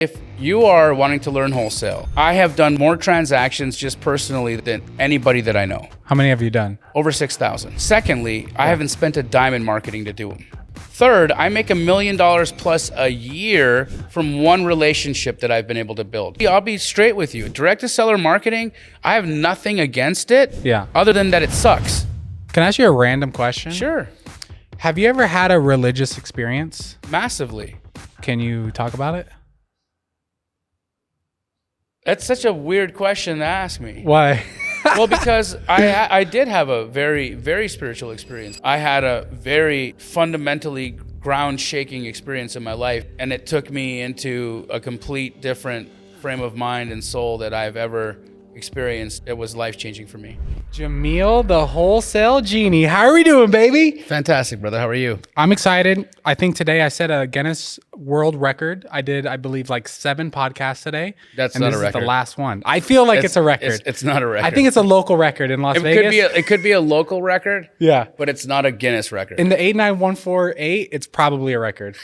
If you are wanting to learn wholesale, I have done more transactions just personally than anybody that I know. How many have you done? Over 6,000. Secondly, I haven't spent a dime in marketing to do them. Third, I make $1 million plus a year from one relationship that I've been able to build. I'll be straight with you. Direct to seller marketing, I have nothing against it other than that it sucks. Can I ask you a random question? Sure. Have you ever had a religious experience? Massively. Can you talk about it? That's such a weird question to ask me. Why? Well, because I did have a very, very spiritual experience. I had a very fundamentally ground-shaking experience in my life, and it took me into a complete different frame of mind and soul that I've ever experienced. It was life-changing for me. Jamil, the Wholesale Genie. How are we doing, baby? Fantastic, brother. How are you? I'm excited. I think today I set a Guinness World Record. I did, I believe, like 7 podcasts today. That's and not this a record. Is the last one. I feel like it's a record. It's not a record. I think it's a local record in Las Vegas. It could be a local record. Yeah. But it's not a Guinness record. In the 89148, it's probably a record.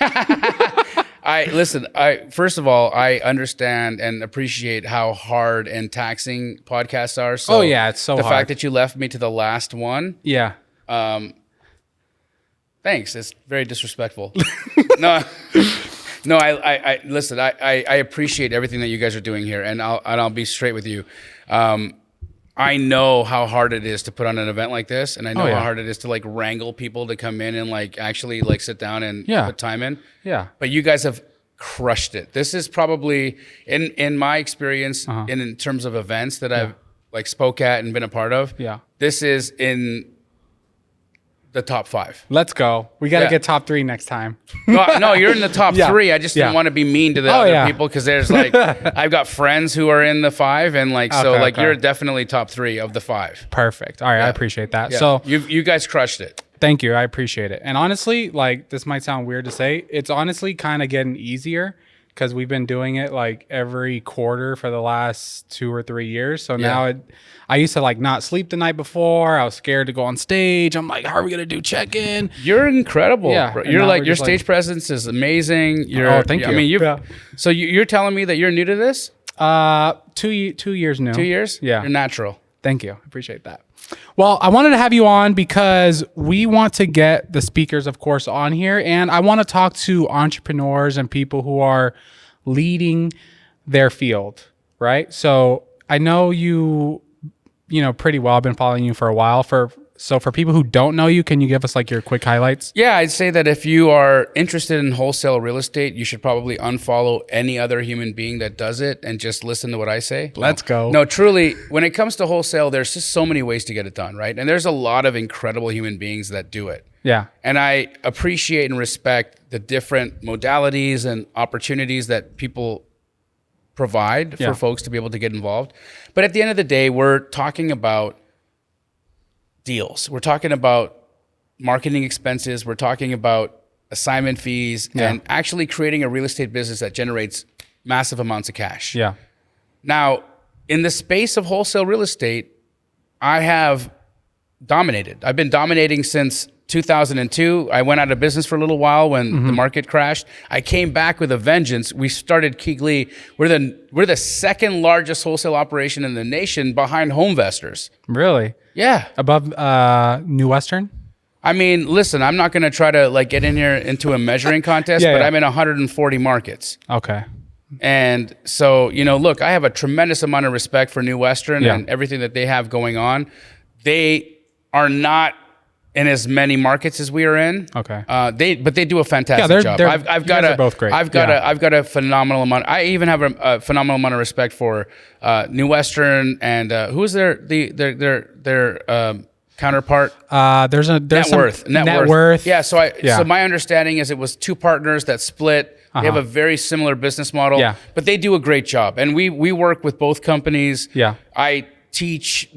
First of all, I understand and appreciate how hard and taxing podcasts are. So it's so hard. The fact that you left me to the last one. Yeah. Thanks. It's very disrespectful. No, I listen, I appreciate everything that you guys are doing here, and I'll be straight with you. I know how hard it is to put on an event like this, and I know how hard it is to like wrangle people to come in and like actually like sit down and put time in. Yeah. But you guys have crushed it. This is probably in my experience in terms of events that I've like spoke at and been a part of. Yeah. This is in the top 5. Let's go. We got to get top 3 next time. No, you're in the top 3. I just didn't want to be mean to the other people because there's like, I've got friends who are in the 5 and like, you're definitely top 3 of the 5. Perfect. All right. I appreciate that. Yeah. So you guys crushed it. Thank you. I appreciate it. And honestly, like this might sound weird to say, it's honestly kind of getting easier because we've been doing it like every quarter for the last 2 or 3 years. So now I used to like not sleep the night before. I was scared to go on stage. I'm like, how are we going to do check-in? You're incredible. Yeah. You're like, your stage presence is amazing. Thank you. I mean, so you're telling me that you're new to this? 2 years new. 2 years? Yeah. You're natural. Thank you. I appreciate that. Well, I wanted to have you on because we want to get the speakers, of course, on here. And I want to talk to entrepreneurs and people who are leading their field, right? So I know you know pretty well. I've been following you for a while. So for people who don't know you, can you give us like your quick highlights? Yeah, I'd say that if you are interested in wholesale real estate, you should probably unfollow any other human being that does it and just listen to what I say. Let's go. No, truly, when it comes to wholesale, there's just so many ways to get it done, right? And there's a lot of incredible human beings that do it. Yeah. And I appreciate and respect the different modalities and opportunities that people provide for folks to be able to get involved. But at the end of the day, we're talking about deals. We're talking about marketing expenses. We're talking about assignment fees and actually creating a real estate business that generates massive amounts of cash. Yeah. Now, in the space of wholesale real estate, I have dominated. I've been dominating since 2002. I went out of business for a little while when the market crashed. I came back with a vengeance. We started Keyglee. We're the second largest wholesale operation in the nation behind Homevestors. Really? Yeah. Above New Western? I mean, listen, I'm not going to try to like get in here into a measuring contest, but I'm in 140 markets. Okay. And so, look, I have a tremendous amount of respect for New Western and everything that they have going on. They are not in as many markets as we are in. Okay. But they do a fantastic job. I've got both great. I've got a phenomenal amount. I even have a phenomenal amount of respect for New Western and who's their counterpart? There's Net Worth. Yeah. So my understanding is it was 2 partners that split. They have a very similar business model, but they do a great job. And we work with both companies. Yeah. I teach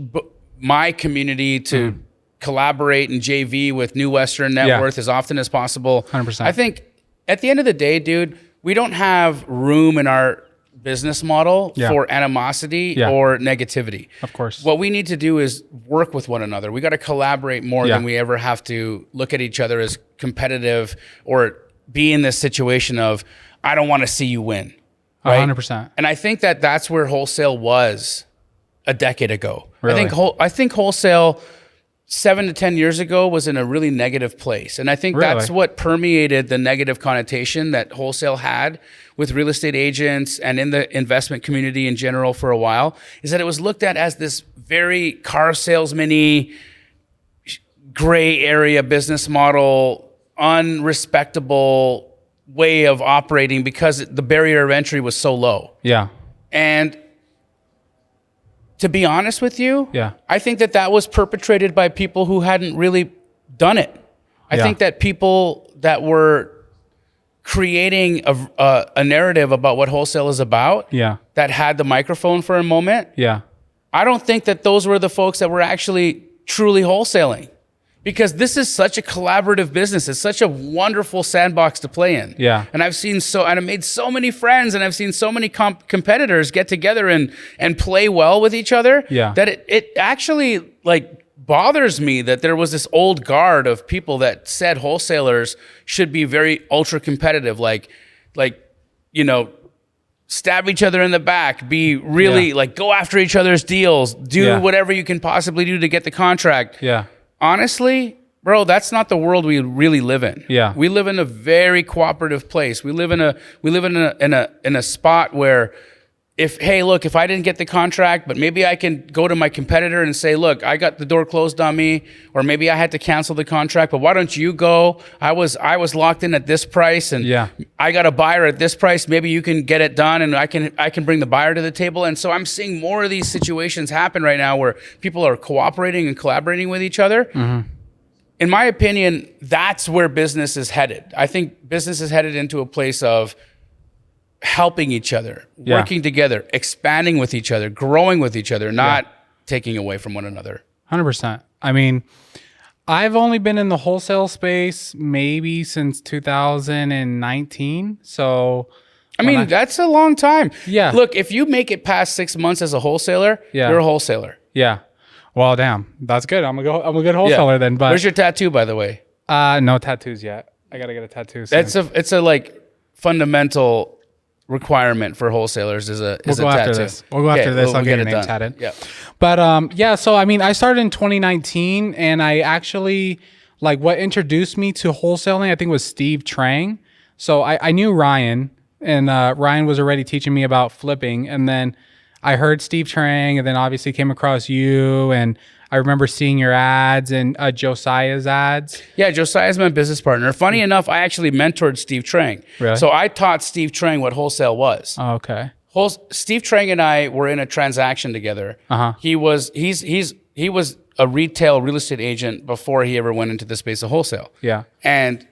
my community to collaborate and JV with New Western Net Worth as often as possible. 100%. I think at the end of the day, dude, we don't have room in our business model for animosity or negativity. Of course. What we need to do is work with one another. We got to collaborate more than we ever have to look at each other as competitive or be in this situation of, I don't want to see you win. Right? 100%. And I think that that's where wholesale was a decade ago. Really? I think wholesale 7 to 10 years ago was in a really negative place. And I think that's what permeated the negative connotation that wholesale had with real estate agents and in the investment community in general for a while, is that it was looked at as this very car salesman-y, gray area business model, unrespectable way of operating because the barrier of entry was so low. Yeah. And to be honest with you, yeah, I think that that was perpetrated by people who hadn't really done it. I think that people that were creating a narrative about what wholesale is about, that had the microphone for a moment, I don't think that those were the folks that were actually truly wholesaling. Because this is such a collaborative business. It's such a wonderful sandbox to play in. Yeah. And I've made so many friends, and I've seen so many competitors get together and play well with each other. Yeah. That it actually like bothers me that there was this old guard of people that said wholesalers should be very ultra competitive, like, you know, stab each other in the back, be really like go after each other's deals, do whatever you can possibly do to get the contract. Yeah. Honestly, bro, that's not the world we really live in. Yeah. We live in a very cooperative place. We live in a spot where if I didn't get the contract, but maybe I can go to my competitor and say, look, I got the door closed on me, or maybe I had to cancel the contract, but why don't you go? I was locked in at this price, and I got a buyer at this price. Maybe you can get it done, and I can bring the buyer to the table. And so I'm seeing more of these situations happen right now where people are cooperating and collaborating with each other. Mm-hmm. In my opinion, that's where business is headed. I think business is headed into a place of helping each other, working together, expanding with each other, growing with each other, not taking away from one another. 100%. I mean, I've only been in the wholesale space maybe since 2019. So, I mean, that's a long time. Yeah. Look, if you make it past 6 months as a wholesaler, you're a wholesaler. Yeah. Well, damn, that's good. I'm a good wholesaler then. But where's your tattoo, by the way? No tattoos yet. I gotta get a tattoo soon. It's a like fundamental requirement for wholesalers is a tattoo. We'll go after this. I'll get a name tatted. Yeah. But so I mean, I started in 2019, and I actually what introduced me to wholesaling, I think, was Steve Trang. So I knew Ryan, and Ryan was already teaching me about flipping, and then I heard Steve Trang, and then obviously came across you, and I remember seeing your ads and Josiah's ads. Yeah, Josiah's my business partner. Funny enough, I actually mentored Steve Trang. Really? So I taught Steve Trang what wholesale was. Oh, okay. Steve Trang and I were in a transaction together. Uh-huh. He was a retail real estate agent before he ever went into the space of wholesale. Yeah. And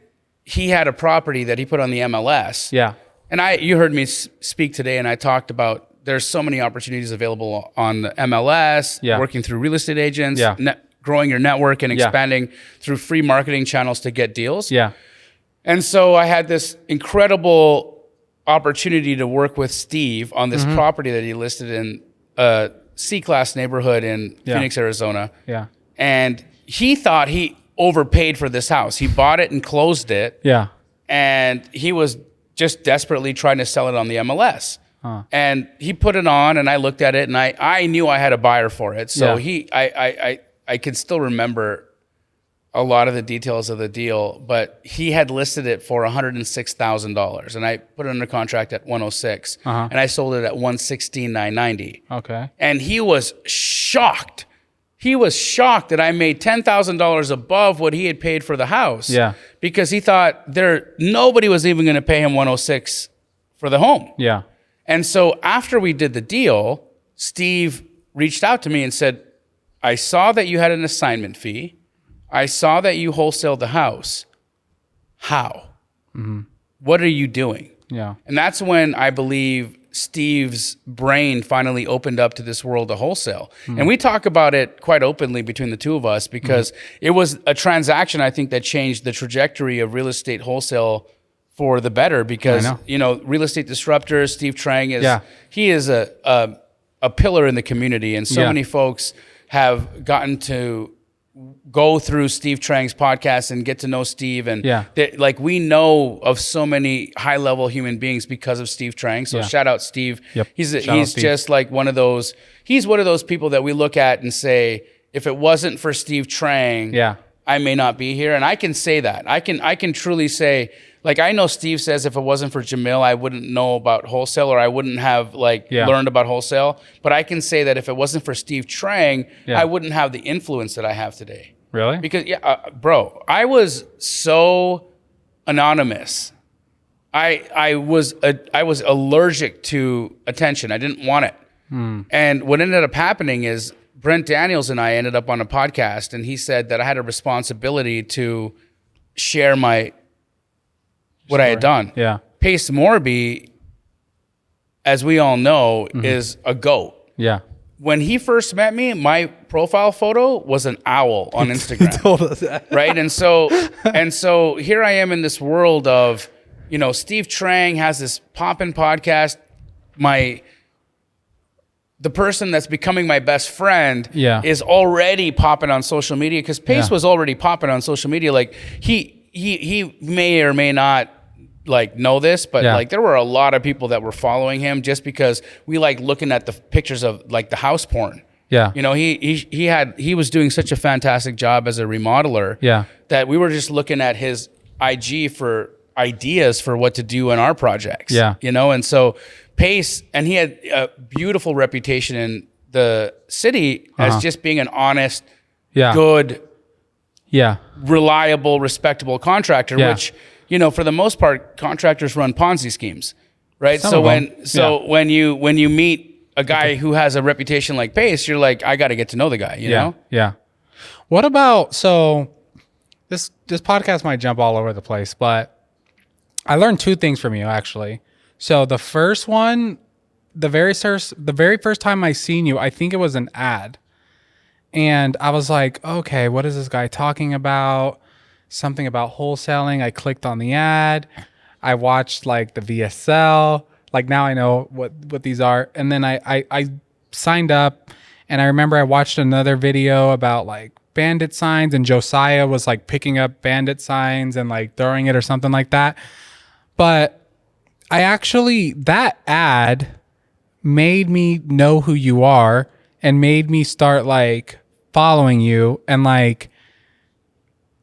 he had a property that he put on the MLS. Yeah. And you heard me speak today, and I talked about there's so many opportunities available on the MLS, working through real estate agents, growing your network and expanding through free marketing channels to get deals. Yeah. And so I had this incredible opportunity to work with Steve on this property that he listed in a C-class neighborhood in Phoenix, Arizona. Yeah. And he thought he overpaid for this house. He bought it and closed it. Yeah. And he was just desperately trying to sell it on the MLS. And he put it on, and I looked at it, and I knew I had a buyer for it. So I can still remember a lot of the details of the deal, but he had listed it for $106,000, and I put it under contract at $106,000, and I sold it at $116,990. Okay. And he was shocked. He was shocked that I made $10,000 above what he had paid for the house. Yeah. Because he thought nobody was even going to pay him $106,000 for the home. Yeah. And so after we did the deal, Steve reached out to me and said, I saw that you had an assignment fee. I saw that you wholesaled the house. How? Mm-hmm. What are you doing? Yeah. And that's when I believe Steve's brain finally opened up to this world of wholesale. Mm-hmm. And we talk about it quite openly between the two of us because it was a transaction, I think, that changed the trajectory of real estate wholesale for the better because, real estate disruptor, Steve Trang he is a pillar in the community, and so many folks have gotten to go through Steve Trang's podcast and get to know Steve. And like we know of so many high level human beings because of Steve Trang. So shout out Steve. Yep. He's just like he's one of those people that we look at and say, if it wasn't for Steve Trang, I may not be here. And I can say that. I can truly say, like, I know Steve says if it wasn't for Jamil, I wouldn't know about Wholesale, or I wouldn't have learned about Wholesale. But I can say that if it wasn't for Steve Trang, I wouldn't have the influence that I have today. Really? Because bro, I was so anonymous. I was allergic to attention. I didn't want it. And what ended up happening is Brent Daniels and I ended up on a podcast, and he said that I had a responsibility to share what I had done. Yeah. Pace Morby, as we all know, is a GOAT. Yeah. When he first met me, my profile photo was an owl on Instagram. He told us that. Right? And so here I am in this world of, Steve Trang has this poppin' podcast. The person that's becoming my best friend is already popping on social media, because Pace was already popping on social media. Like he may or may not know this, but there were a lot of people that were following him just because we like looking at the pictures of the house porn. Yeah. He was doing such a fantastic job as a remodeler that we were just looking at his IG for ideas for what to do in our projects. Yeah. And so Pace, and he had a beautiful reputation in the city as just being an honest, good, reliable, respectable contractor, which, for the most part, contractors run Ponzi schemes, right? When you meet a guy who has a reputation like Pace, you're like, I got to get to know the guy, you know? Yeah. What about, so this podcast might jump all over the place, but I learned two things from you, actually. So the first one, the very first time I seen you, I think it was an ad. And I was like, okay, what is this guy talking about? Something about wholesaling. I clicked on the ad. I watched the VSL. Now I know what these are. And then I signed up, and I remember I watched another video about bandit signs, and Josiah was picking up bandit signs and throwing it or something like that. But that ad made me know who you are and made me start following you, and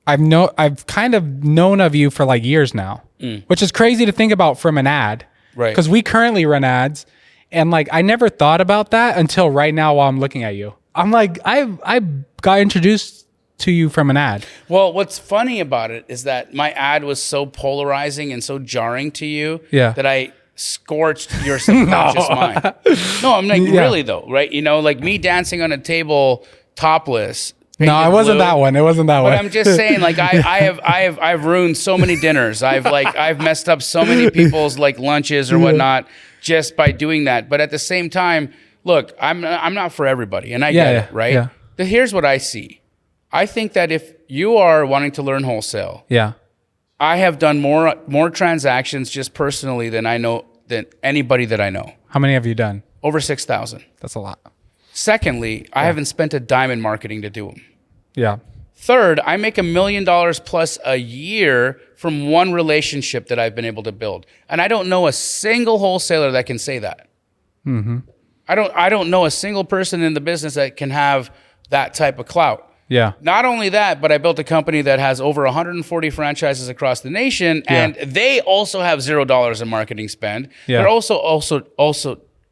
I've kind of known of you for years now, which is crazy to think about from an ad, right? Because we currently run ads, and I never thought about that until right now while I'm looking at you. I'm I got introduced to you from an ad. Well, what's funny about it is that my ad was so polarizing and so jarring to you that I scorched your subconscious mind. No, I'm really though, right? Me dancing on a table topless. No, it wasn't that one. It wasn't that one. But I'm just saying, I've ruined so many dinners. I've messed up so many people's lunches or whatnot just by doing that. But at the same time, look, I'm not for everybody, and I get it, right? Yeah. But here's what I see. I think that if you are wanting to learn wholesale, I have done more transactions just personally than anybody that I know. How many have you done? Over 6,000. That's a lot. Secondly, I haven't spent a dime in marketing to do them. Yeah. Third, I make $1 million plus a year from one relationship that I've been able to build. And I don't know a single wholesaler that can say that. Mm-hmm. I don't know a single person in the business that can have that type of clout. Yeah. Not only that, but I built a company that has over 140 franchises across the nation, and they also have $0 in marketing spend. Yeah. They're also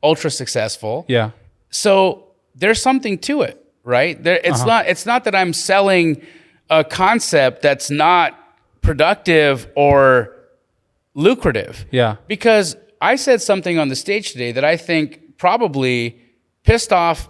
ultra successful. Yeah. So there's something to it, right? It's not that I'm selling a concept that's not productive or lucrative. Yeah. Because I said something on the stage today that I think probably pissed off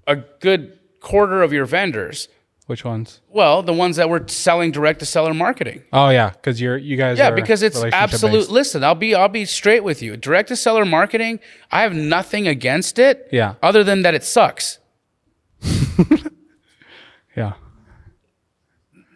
a good quarter of your vendors. Which ones? Well, the ones that were selling direct to seller marketing. Oh yeah, because you guys. Yeah, because it's absolute. Based. Listen, I'll be straight with you. Direct to seller marketing, I have nothing against it. Yeah. Other than that, it sucks. Yeah.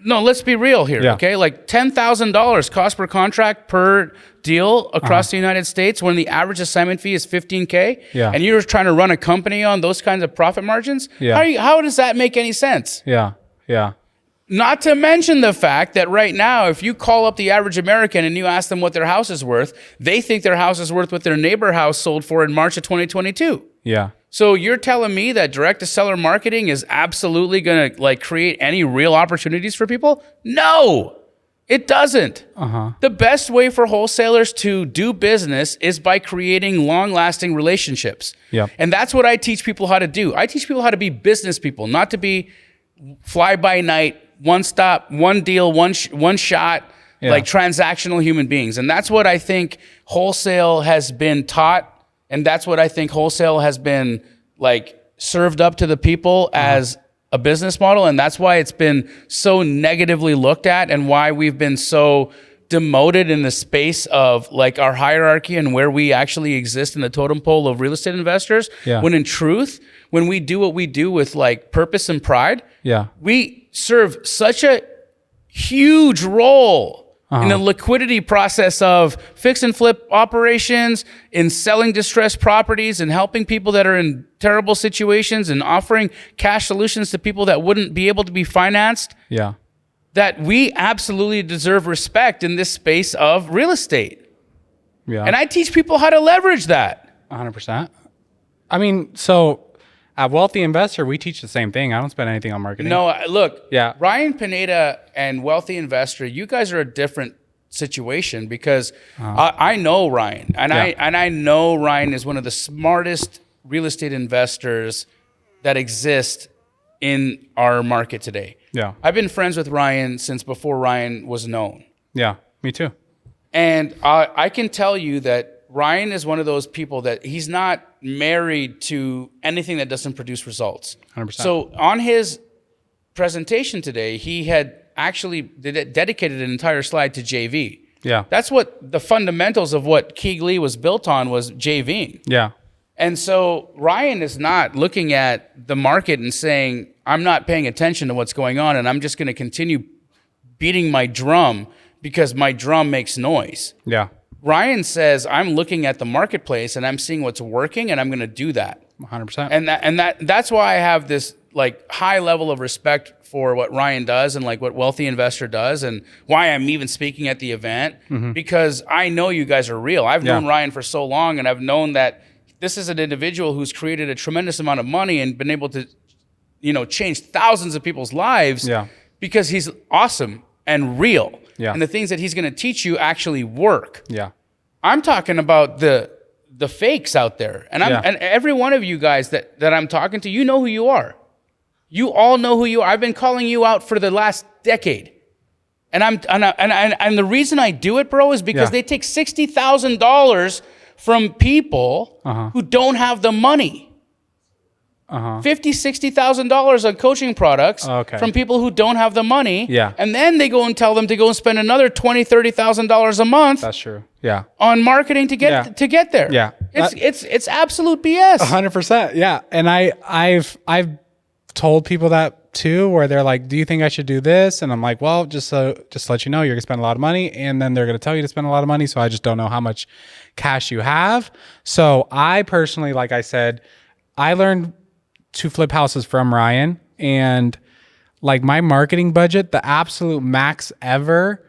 No, let's be real here, okay? $10,000 cost per contract per deal across the United States, when the average assignment fee is $15K, and you're trying to run a company on those kinds of profit margins. Yeah. How does that make any sense? Yeah. Yeah. Not to mention the fact that right now, if you call up the average American and you ask them what their house is worth, they think their house is worth what their neighbor house sold for in March of 2022. Yeah. So you're telling me that direct to seller marketing is absolutely going to like create any real opportunities for people? No, it doesn't. The best way for wholesalers to do business is by creating long-lasting relationships. Yep. And that's what I teach people how to do. I teach people how to be business people, not to be fly-by-night, one stop, one deal, one shot, like transactional human beings. And that's what I think wholesale has been taught. And that's what I think wholesale has been like served up to the people as a business model. And that's why it's been so negatively looked at and why we've been so demoted in the space of like our hierarchy and where we actually exist in the totem pole of real estate investors. When in truth, when we do what we do with like purpose and pride, we serve such a huge role in the liquidity process of fix and flip operations, in selling distressed properties and helping people that are in terrible situations and offering cash solutions to people that wouldn't be able to be financed. That we absolutely deserve respect in this space of real estate. And I teach people how to leverage that. 100%. I mean, so at Wealthy Investor, we teach the same thing. I don't spend anything on marketing. No, look, Ryan Pineda and Wealthy Investor, you guys are a different situation because I know Ryan, and I know Ryan is one of the smartest real estate investors that exist in our market today. I've been friends with Ryan since before Ryan was known. Me too. And I can tell you that Ryan is one of those people that he's not married to anything that doesn't produce results. 100%. So on his presentation today, he had actually dedicated an entire slide to JV. That's what the fundamentals of what Keyglee was built on was JVing. And so Ryan is not looking at the market and saying, I'm not paying attention to what's going on and I'm just going to continue beating my drum because my drum makes noise. Ryan says, I'm looking at the marketplace and I'm seeing what's working and I'm going to do that. 100%. And that's why I have this like high level of respect for what Ryan does and like what Wealthy Investor does and why I'm even speaking at the event because I know you guys are real. I've known Ryan for so long and I've known that this is an individual who's created a tremendous amount of money and been able to, change thousands of people's lives because he's awesome and real. And the things that he's going to teach you actually work. I'm talking about the fakes out there. And and every one of you guys that I'm talking to, you know who you are. You all know who you are. I've been calling you out for the last decade. And the reason I do it, bro, is because they take $60,000 from people who don't have the money. $50,000-$60,000 on coaching products from people who don't have the money. And then they go and tell them to go and spend another $20,000-$30,000 a month. That's true. On marketing to get there. It's absolute BS. 100%. And I've told people that too, where they're like, "Do you think I should do this?" And I'm like, "Well, just to let you know, you're gonna spend a lot of money, and then they're gonna tell you to spend a lot of money. So I just don't know how much cash you have." So I personally, like I said, I learned to flip houses from Ryan, and like my marketing budget, the absolute max ever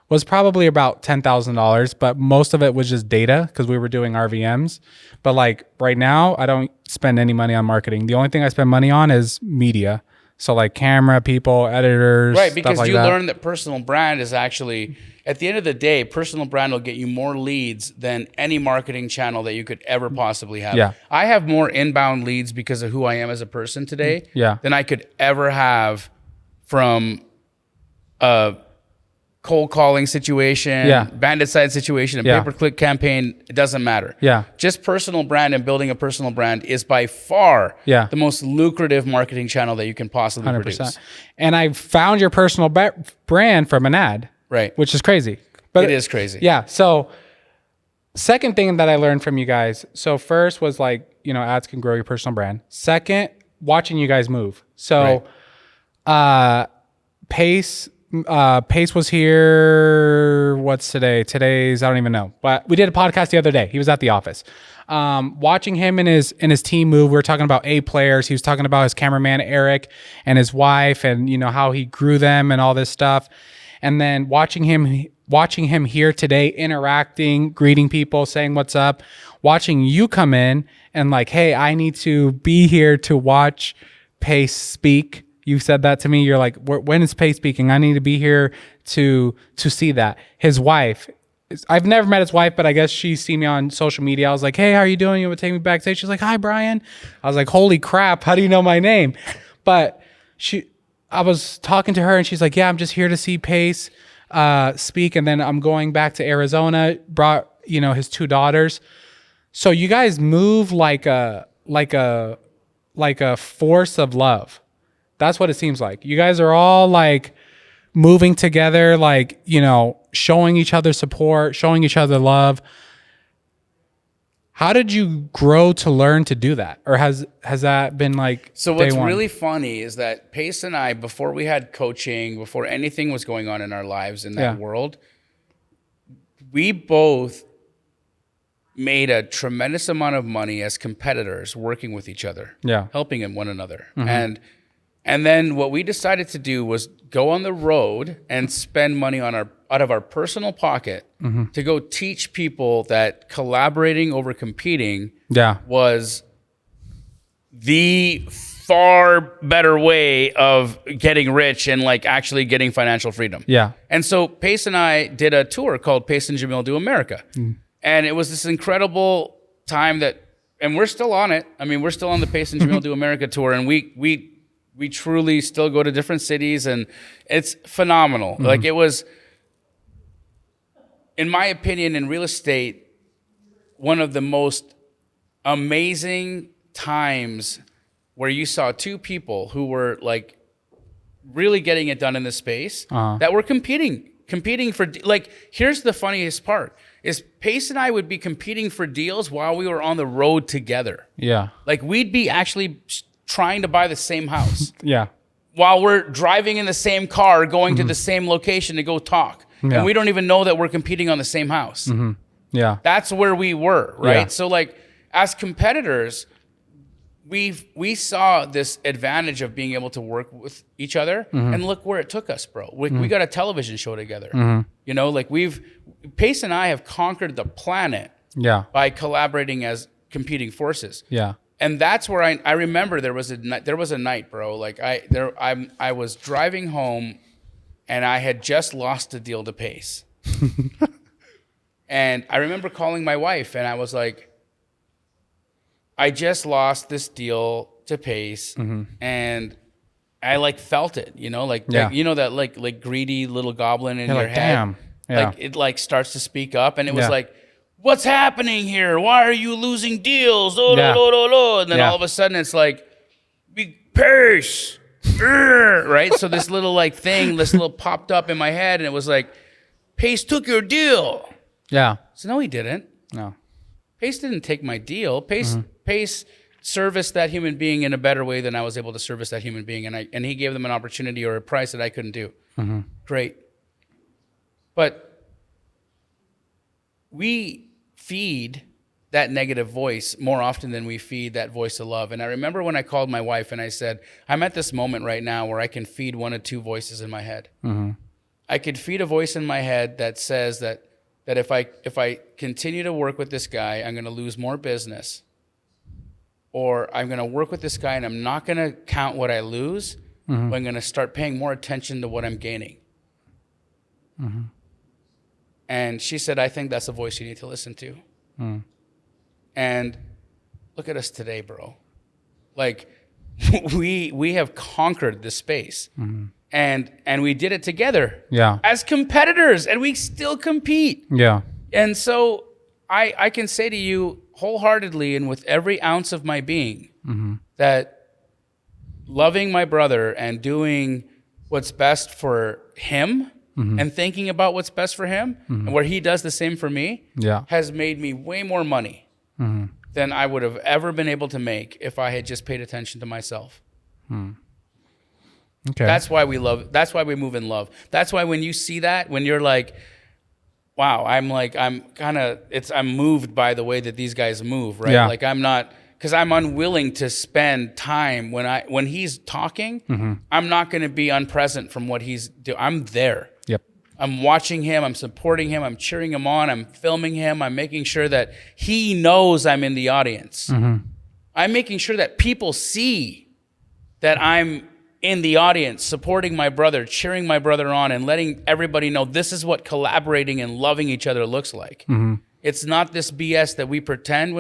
was probably about $10,000, but most of it was just data because we were doing RVMs. But like right now, I don't spend any money on marketing. The only thing I spend money on is media. So like camera people, editors, right? Because stuff like you that. learn that personal brand is actually, at the end of the day, personal brand will get you more leads than any marketing channel that you could ever possibly have. I have more inbound leads because of who I am as a person today than I could ever have from a cold calling situation, bandit side situation, a pay-per-click campaign. It doesn't matter. Just personal brand and building a personal brand is by far the most lucrative marketing channel that you can possibly 100%. Produce. And I found your personal brand from an ad, right? Which is crazy. But it is crazy. So second thing that I learned from you guys. So first was like, ads can grow your personal brand. Second, watching you guys move. So Pace was here. What's today? Today's, I don't even know. But we did a podcast the other day. He was at the office. watching him and his team move. We were talking about A players. He was talking about his cameraman Eric and his wife, and you know how he grew them and all this stuff. And then watching him here today, interacting, greeting people, saying what's up, watching you come in and like, hey, I need to be here to watch Pace speak. You said that to me. You're like, when is Pace speaking? I need to be here to see that. His wife, I've never met his wife, but I guess she's seen me on social media. I was like, hey, how are you doing? You would take me backstage. She's like, hi, Brian. I was like, holy crap, how do you know my name? But I was talking to her and she's like, yeah, I'm just here to see Pace speak. And then I'm going back to Arizona, brought, you know, his 2 daughters. So you guys move like a force of love. That's what it seems like. You guys are all like moving together, like, you know, showing each other support, showing each other love. How did you grow to learn to do that? Or has that been like So what's really funny is that Pace and I, before we had coaching, before anything was going on in our lives in that world, we both made a tremendous amount of money as competitors working with each other, helping one another. And then what we decided to do was go on the road and spend money on out of our personal pocket to go teach people that collaborating over competing was the far better way of getting rich and like actually getting financial freedom. And so Pace and I did a tour called Pace and Jamil Do America. And it was this incredible time and we're still on it. I mean, we're still on the Pace and Jamil Do America tour, and we truly still go to different cities, and it's phenomenal. Like, it was, in my opinion, in real estate, one of the most amazing times where you saw 2 people who were like really getting it done in the space that were competing for, like, here's the funniest part is Pace and I would be competing for deals while we were on the road together. Like, we'd be actually trying to buy the same house. While we're driving in the same car, going to the same location to go talk. And we don't even know that we're competing on the same house. That's where we were, right? So like, as competitors, we saw this advantage of being able to work with each other, and look where it took us, bro. We got a television show together. You know, like Pace and I have conquered the planet by collaborating as competing forces. And that's where I remember there was a night, bro. Like I was driving home, and I had just lost a deal to Pace. And I remember calling my wife, and I was like, I just lost this deal to Pace, and I like felt it, you know, like you know that like greedy little goblin in your head, damn. Like it like starts to speak up, and it was like, what's happening here? Why are you losing deals? And then all of a sudden it's like, Pace, right? So this little like thing, this little popped up in my head, and it was like, Pace took your deal. So no, he didn't. No. Pace didn't take my deal. Pace serviced that human being in a better way than I was able to service that human being, and he gave them an opportunity or a price that I couldn't do. Great. But we feed that negative voice more often than we feed that voice of love. And I remember when I called my wife and I said, I'm at this moment right now where I can feed 1 or 2 voices in my head. I could feed a voice in my head that says that if I continue to work with this guy, I'm going to lose more business. Or I'm going to work with this guy and I'm not going to count what I lose, but I'm going to start paying more attention to what I'm gaining. And she said, I think that's a voice you need to listen to. And look at us today, bro. Like, we have conquered this space. And we did it together as competitors, and we still compete. And so I can say to you wholeheartedly and with every ounce of my being that loving my brother and doing what's best for him and thinking about what's best for him and where he does the same for me has made me way more money than I would have ever been able to make if I had just paid attention to myself. Okay. That's why we love, that's why we move in love. That's why when you see that, when you're like, wow, I'm moved by the way that these guys move, right? Yeah. Like I'm not, because I'm unwilling to spend time when he's talking. Mm-hmm. I'm not going to be unpresent from what he's doing. I'm there. Yep. I'm watching him. I'm supporting him. I'm cheering him on. I'm filming him. I'm making sure that he knows I'm in the audience. Mm-hmm. I'm making sure that people see that I'm in the audience, supporting my brother, cheering my brother on, and letting everybody know this is what collaborating and loving each other looks like. Mm-hmm. It's not this BS that we pretend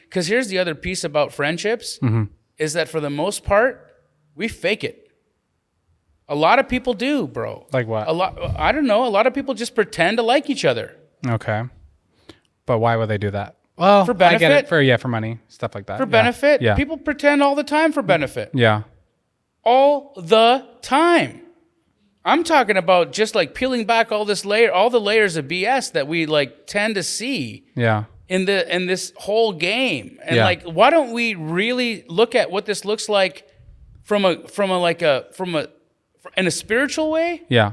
because here's the other piece about friendships, mm-hmm. is that for the most part, we fake it. A lot of people do, bro. Like what? I don't know. A lot of people just pretend to like each other. Okay. But why would they do that? Well, for benefit. I get it. For money, stuff like that. For benefit? Yeah. People pretend all the time for benefit. Yeah. All the time. I'm talking about just like peeling back all the layers of BS that we like tend to see. Yeah. In this whole game. And like, why don't we really look at what this looks like in a spiritual way? Yeah.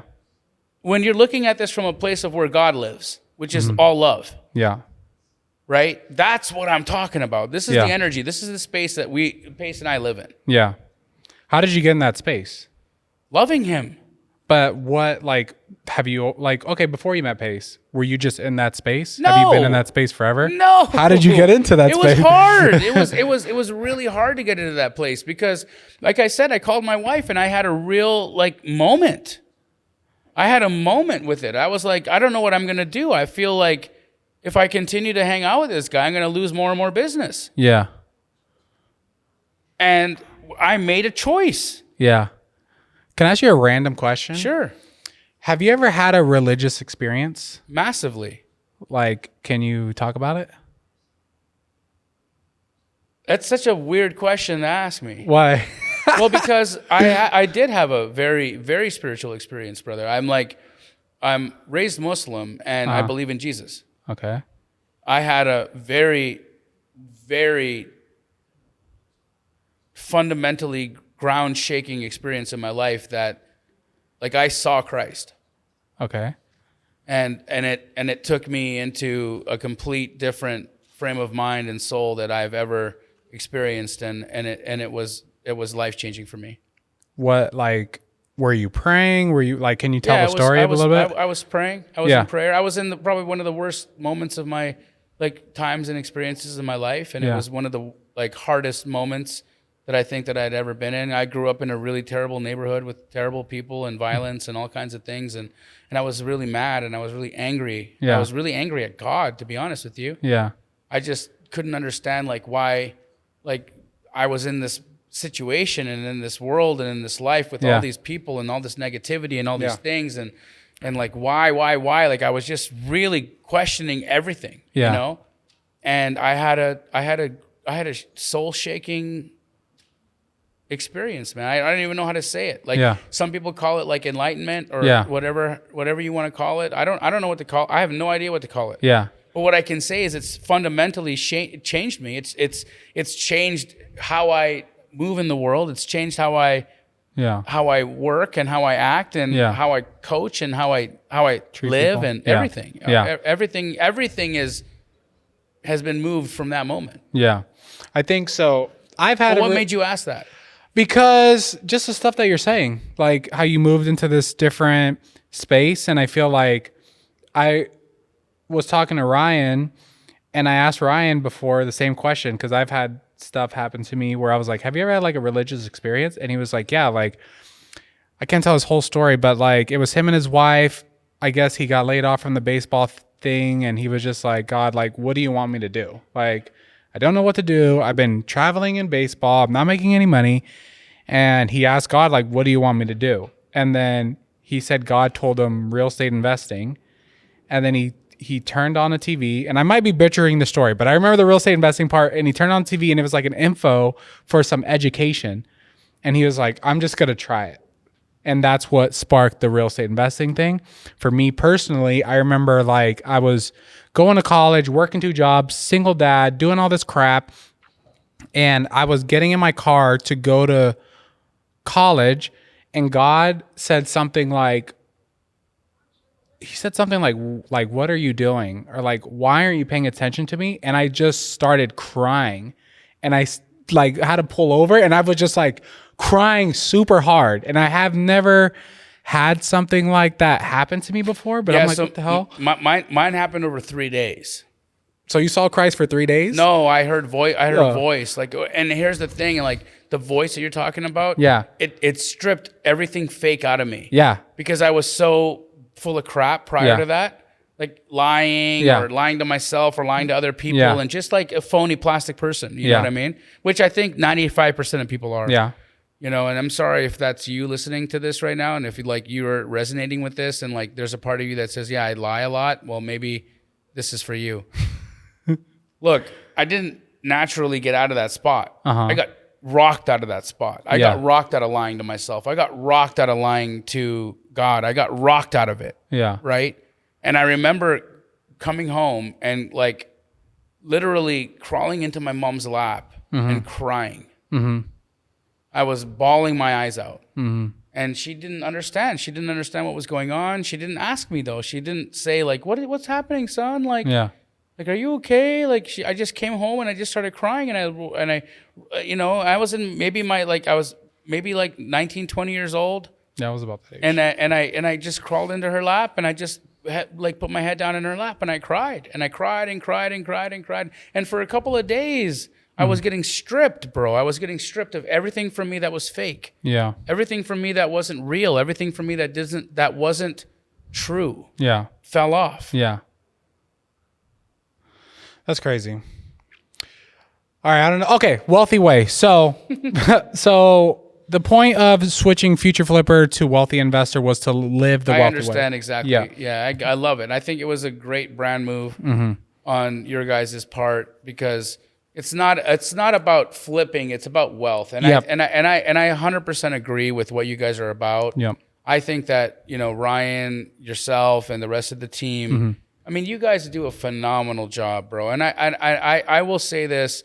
When you're looking at this from a place of where God lives, which is mm-hmm. all love. Yeah. Right? That's what I'm talking about. This is the energy. This is the space that Pace and I live in. Yeah. How did you get in that space? Loving him. But what, like, have you, like, okay, before you met Pace, were you just in that space? No. Have you been in that space forever? No. How did you get into that space? It was hard. It was really hard to get into that place because, like I said, I called my wife and I had a real, like, moment. I had a moment with it. I was like, I don't know what I'm going to do. I feel like if I continue to hang out with this guy, I'm going to lose more and more business. Yeah. And I made a choice. Yeah. Can I ask you a random question? Sure. Have you ever had a religious experience? Massively. Like, can you talk about it? That's such a weird question to ask me. Why? Well, because I did have a very, very spiritual experience, brother. I'm raised Muslim and I believe in Jesus. Okay. I had a very, very fundamentally ground-shaking experience in my life that, like, I saw Christ. Okay. And it took me into a complete different frame of mind and soul that I've ever experienced, and it was life-changing for me. What, like, were you praying? Were you, like, can you tell the story a little bit? I was praying. I was in prayer. I was in probably one of the worst moments of my, like, times and experiences in my life, and it was one of the, like, hardest moments that I think that I'd ever been in. I grew up in a really terrible neighborhood with terrible people and violence and all kinds of things, and I was really mad and I was really angry. Yeah. I was really angry at God, to be honest with you. Yeah. I just couldn't understand, like, why, like, I was in this situation and in this world and in this life with all these people and all this negativity and all these things and like why like I was just really questioning everything, you know. And I had a soul shaking experience, man. I don't even know how to say it. Like some people call it like enlightenment or whatever you want to call it. I don't know what to call it. I have no idea what to call it. Yeah. But what I can say is it's fundamentally changed me. It's changed how I move in the world. It's changed how I work and how I act and how I coach and how I treat live people. And everything. Everything has been moved from that moment. Yeah. I think so. I've had what made you ask that? Because just the stuff that you're saying, like how you moved into this different space, and I feel like I was talking to Ryan and I asked Ryan before the same question because I've had stuff happen to me where I was like, have you ever had like a religious experience? And he was like, yeah, like I can't tell his whole story, but like it was him and his wife. I guess he got laid off from the baseball thing and he was just like, God, like, what do you want me to do? Like, I don't know what to do. I've been traveling in baseball. I'm not making any money. And he asked God, like, what do you want me to do? And then he said God told him real estate investing. And then he turned on the TV, and I might be butchering the story, but I remember the real estate investing part, and he turned on TV and it was like an info for some education. And he was like, I'm just going to try it. And that's what sparked the real estate investing thing. For me personally, I remember like I was going to college, working 2 jobs, single dad, doing all this crap. And I was getting in my car to go to college, and God said something like, he said something like, what are you doing? Or like, why aren't you paying attention to me? And I just started crying, and I like had to pull over, and I was just like crying super hard. And I have never had something like that happen to me before, but I'm like, so what the hell? Mine happened over 3 days. So you saw Christ for 3 days? No, I heard a voice. Like, and here's the thing, like the voice that you're talking about. Yeah. It stripped everything fake out of me. Yeah. Because I was so full of crap prior to that, like lying or lying to myself or lying to other people, and just like a phony plastic person. You know what I mean? Which I think 95% of people are. Yeah. You know, and I'm sorry if that's you listening to this right now, and if you're resonating with this, and like there's a part of you that says, "Yeah, I lie a lot." Well, maybe this is for you. Look, I didn't naturally get out of that spot. I got rocked out of that spot. I got rocked out of lying to myself. I got rocked out of lying to God. I got rocked out of it. Yeah. Right? And I remember coming home and like literally crawling into my mom's lap and crying. I was bawling my eyes out. And she didn't understand. She didn't understand what was going on. She didn't ask me though. She didn't say like, what's happening, son? Like, like, are you okay? Like, I just came home and I just started crying, and I, you know, I was in maybe I was maybe like 19, 20 years old. Yeah, I was about that age. And I just crawled into her lap, and I just like put my head down in her lap, and I cried and cried. And for a couple of days, I was getting stripped, bro. I was getting stripped of everything from me that was fake. Yeah. Everything from me that wasn't real. Everything from me that wasn't true. Yeah. Fell off. Yeah. That's crazy. All right, I don't know. Okay, wealthy way. So, so the point of switching Future Flipper to Wealthy Investor was to live the wealthy way. I understand exactly. Yeah, I love it. I think it was a great brand move on your guys' part, because it's not about flipping. It's about wealth. And I 100% agree with what you guys are about. Yep. I think that, you know, Ryan, yourself, and the rest of the team. I mean, you guys do a phenomenal job, bro. And I will say this.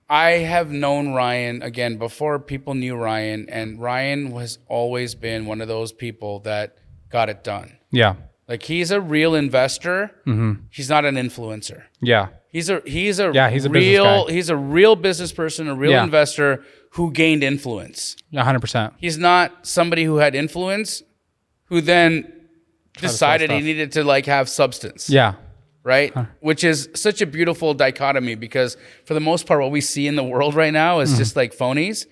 I have known Ryan, again, before people knew Ryan, and Ryan has always been one of those people that got it done. Yeah. Like, he's a real investor. He's not an influencer. Yeah. He's a real business person, a real investor who gained influence. 100%. He's not somebody who had influence who then decided he needed to like have substance. Yeah. Right? Which is such a beautiful dichotomy, because for the most part, what we see in the world right now is just like phonies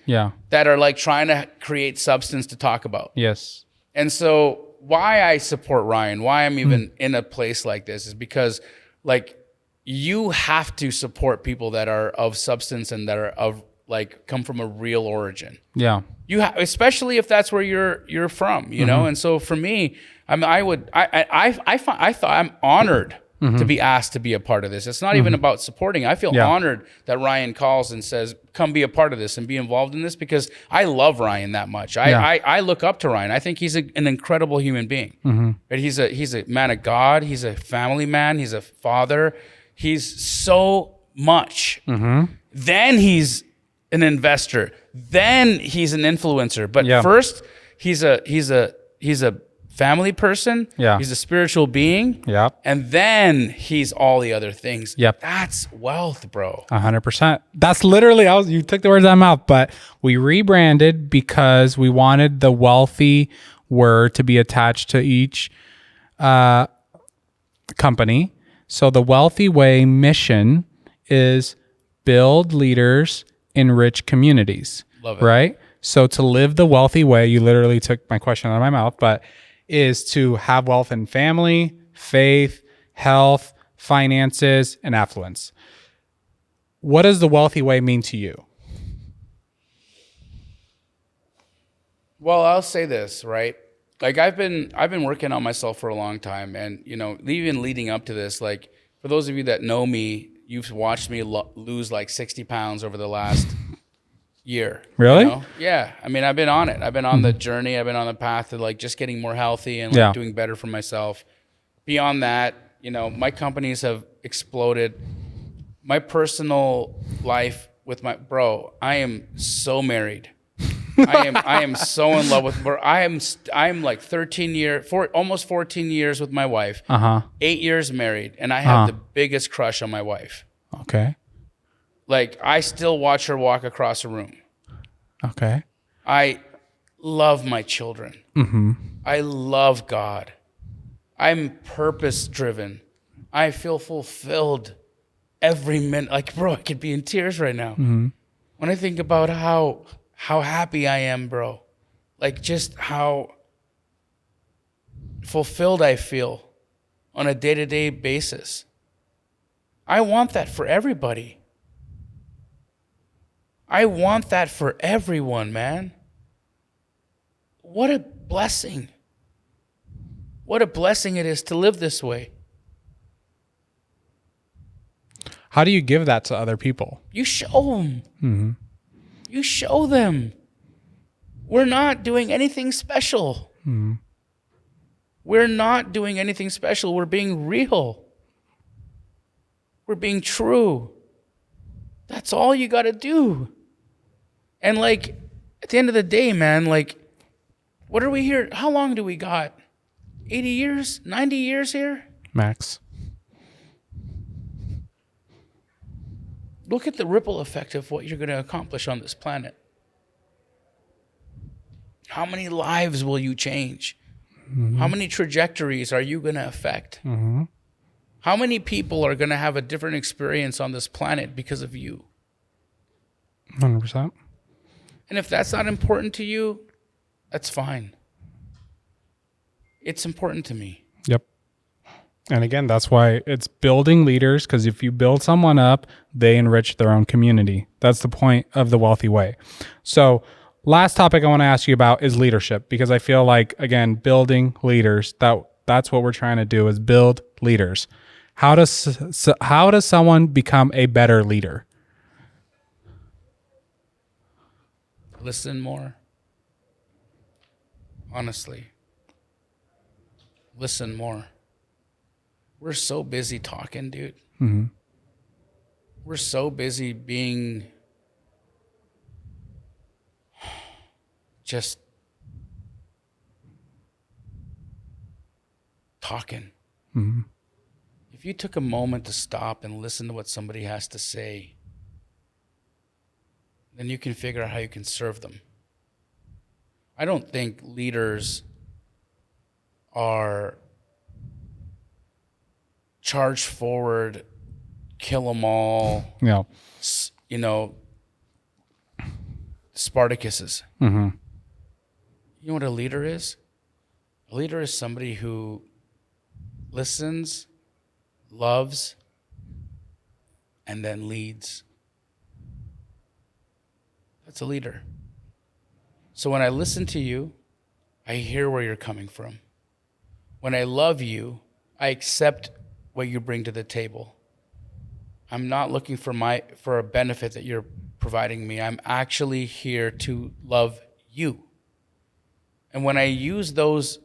that are like trying to create substance to talk about. Yes. And so why I support Ryan, why I'm even in a place like this, is because like you have to support people that are of substance and that are of like come from a real origin. Yeah. Especially if that's where you're from, you know? And so for me, I mean, I thought I'm honored to be asked to be a part of this. It's not even about supporting. I feel honored that Ryan calls and says, come be a part of this and be involved in this, because I love Ryan that much. I look up to Ryan. I think he's an incredible human being. But he's a man of God. He's a family man. He's a father. He's so much. Then he's an investor. Then he's an influencer. But first, he's a family person. Yeah. He's a spiritual being. Yeah. And then he's all the other things. Yep. That's wealth, bro. 100%. That's literally, you took the words out of my mouth, but we rebranded because we wanted the wealthy word to be attached to each company. So the Wealthy Way mission is build leaders, enrich communities. Love it. Right? So to live the wealthy way, you literally took my question out of my mouth, but is to have wealth in family, faith, health, finances, and affluence. What does the wealthy way mean to you? Well, I'll say this, right? Like I've been working on myself for a long time, and you know, even leading up to this, like for those of you that know me, you've watched me lose like 60 pounds over the last year. Really? You know? Yeah. I mean, I've been on it. I've been on the journey. I've been on the path to like just getting more healthy and like doing better for myself. Beyond that, you know, my companies have exploded. My personal life with I am so married. I am so in love with her. I'm like almost 14 years with my wife. 8 years married, and I have the biggest crush on my wife. Okay. Like, I still watch her walk across a room. Okay. I love my children. I love God. I'm purpose driven. I feel fulfilled every minute. Like, bro, I could be in tears right now when I think about how happy I am, bro. Like, just how fulfilled I feel on a day-to-day basis. I want that for everybody. I want that for everyone, man. What a blessing. What a blessing it is to live this way. How do you give that to other people? You show them. You show them. We're not doing anything special. We're not doing anything special. We're being real. We're being true. That's all you got to do. And like, at the end of the day, man, like, what are we here? How long do we got? 80 years? 90 years here? Max. Look at the ripple effect of what you're going to accomplish on this planet. How many lives will you change? How many trajectories are you going to affect? How many people are going to have a different experience on this planet because of you? 100%. And if that's not important to you, that's fine. It's important to me. Yep. And again, that's why it's building leaders, because if you build someone up, they enrich their own community. That's the point of the wealthy way. So last topic I want to ask you about is leadership, because I feel like, again, building leaders, that's what we're trying to do, is build leaders. How does someone become a better leader? Listen more. Honestly. Listen more. We're so busy talking, dude. We're so busy being just talking. If you took a moment to stop and listen to what somebody has to say, then you can figure out how you can serve them. I don't think leaders are charge forward, kill them all, you know, Spartacuses. You know what a leader is? A leader is somebody who listens, loves, and then leads. That's a leader. So when I listen to you, I hear where you're coming from. When I love you, I accept what you bring to the table. I'm not looking for a benefit that you're providing me. I'm actually here to love you. And when I use those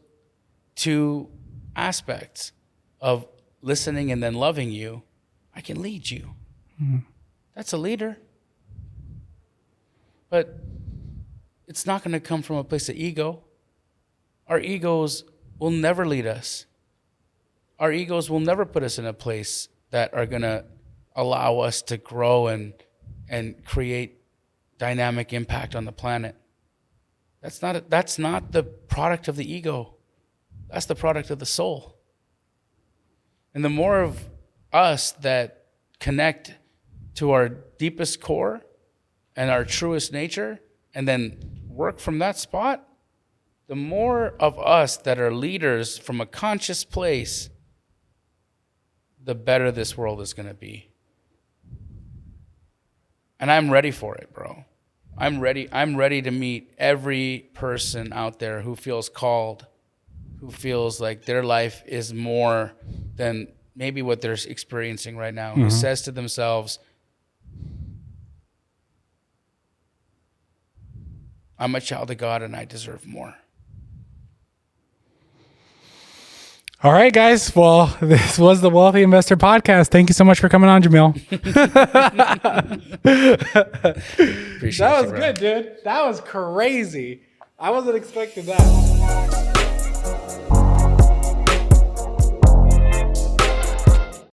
two aspects of listening and then loving you, I can lead you. That's a leader. But it's not going to come from a place of ego. Our egos will never lead us. Our egos will never put us in a place that are going to allow us to grow and create dynamic impact on the planet. That's not the product of the ego. That's the product of the soul. And the more of us that connect to our deepest core and our truest nature, and then work from that spot, the more of us that are leaders from a conscious place, the better this world is going to be. And I'm ready for it, bro. I'm ready to meet every person out there who feels called, who feels like their life is more than maybe what they're experiencing right now, who says to themselves, I'm a child of God and I deserve more. All right, guys. Well, this was the Wealthy Investor Podcast. Thank you so much for coming on, Jamil. Appreciate that was good, dude. That was crazy. I wasn't expecting that.